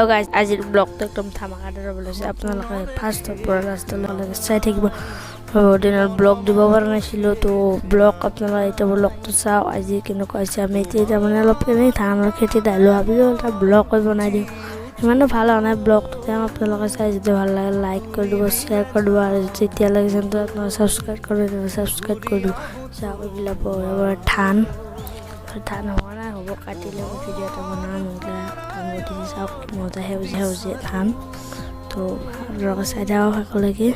Guys আজিৰ ব্লগটো একদম ধামাকাদাৰ হ'ব লৈছে আপোনালোকে ফাৰ্ষ্টৰ পৰা লাষ্টলৈকে চাই থাকিব দিনৰ ব্লগ দিব পৰা নাছিলোঁ তো ব্লগ আপোনালোকে এতিয়া ব্লগটো চাওঁ আজি কেনেকুৱা হৈছে আমি এতিয়া তাৰমানে অলপ এনেই ধানৰ খেতি দাইলোঁ ভাবিলোঁ এটা ব্লগ বনাই দিওঁ ইমানো ভাল হোৱা নাই ব্লগটো তেওঁ আপোনালোকে চাই যদি ভাল লাগে লাইক কৰি দিব শ্বেয়াৰ কৰি দিব আৰু যেতিয়ালৈকে চেনেলটো আপোনালোকে ছাবস্ক্ৰাইব কৰি দিব ছাবস্ক্ৰাইব কৰি দিব চাওক এইবিলাক ধান হোৱা নাই হ'ব কাটিলে ভিডিঅ' এটা বনাম ধান উঠিছে চাওক মজা সেউজীয়া ধান তো আপোনালোকে চাই থাকক শেষলৈকে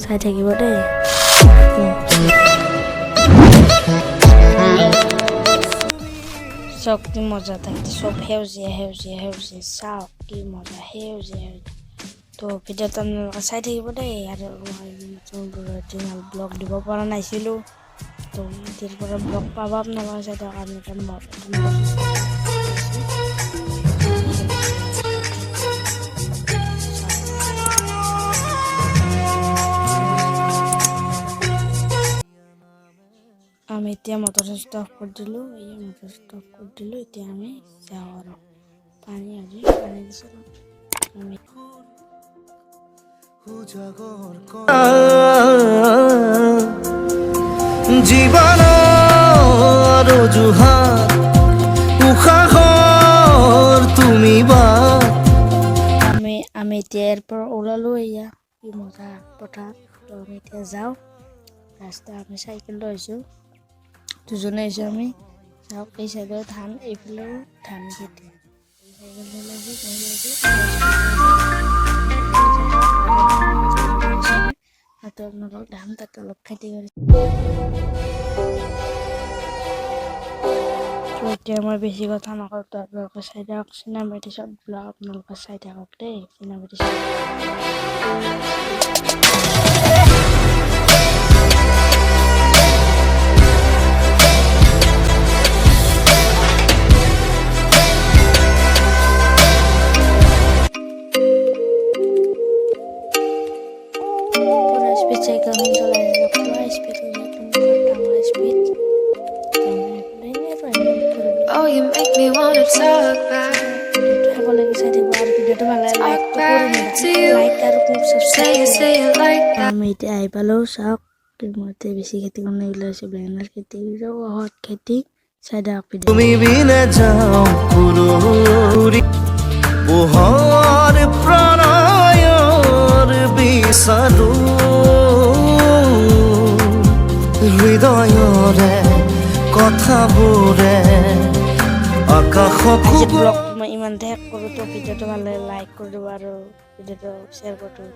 চাই থাকিব দেই চাওক কি মজা থাকে চব সেউজীয়া চাওক কি মজা সেউজীয়া তো ভিডিঅ'টো আপোনালোকে চাই থাকিব দেই আৰু মই ব্লগ দিব পৰা নাছিলোঁ তো এতিয়াৰ পৰা ব্লগ পাব আপোনালোকে চাই থাকক আমি আমি এতিয়া মটৰ ষ্টপ কৰি দিলোঁ এতিয়া আমি যাওঁ আৰু পানী দিছোঁ আমি জীৱনৰ অজুহাত উশাহৰ তুমি বা আমি এতিয়া ইয়াৰ পৰা ওলালোঁ এয়া কি মজা পথাৰ তো আমি এতিয়া যাওঁ ৰাস্তা আমি চাইকেল লৈছোঁ দুজনে আহিছোঁ আমি চাওক এই চাইডৰ ধান এইফালেও ধান খেতি আপোনালোক ধান তাতে অলপ খেতি কৰিছে এতিয়া মই বেছি কথা নকওঁ তো আপোনালোকে চাই থাকক চিনেমেটিক চব ব্লগ আপোনালোকে চাই থাকক দেই cinematic Oh, you make me wanna talk back to you. Say it like that. আমি এতিয়া আহি পালোঁ চাওক মতে বেছি খেতি কৰি ওলাইছে বেঙেনাৰ খেতি হত খেতি চাইডে তুমি বিনে যাও পুৰুৰি পোহৰ প্ৰণয়ৰ বিচাৰো হৃদয়ৰে কথাবোৰে আকাশক ব্লগ মই ইমানতে শেষ কৰোঁ তো ভিডিঅ'টো ভাল লাগে লাইক কৰি দিব আৰু ভিডিঅ'টো শ্বেয়াৰ কৰি দিব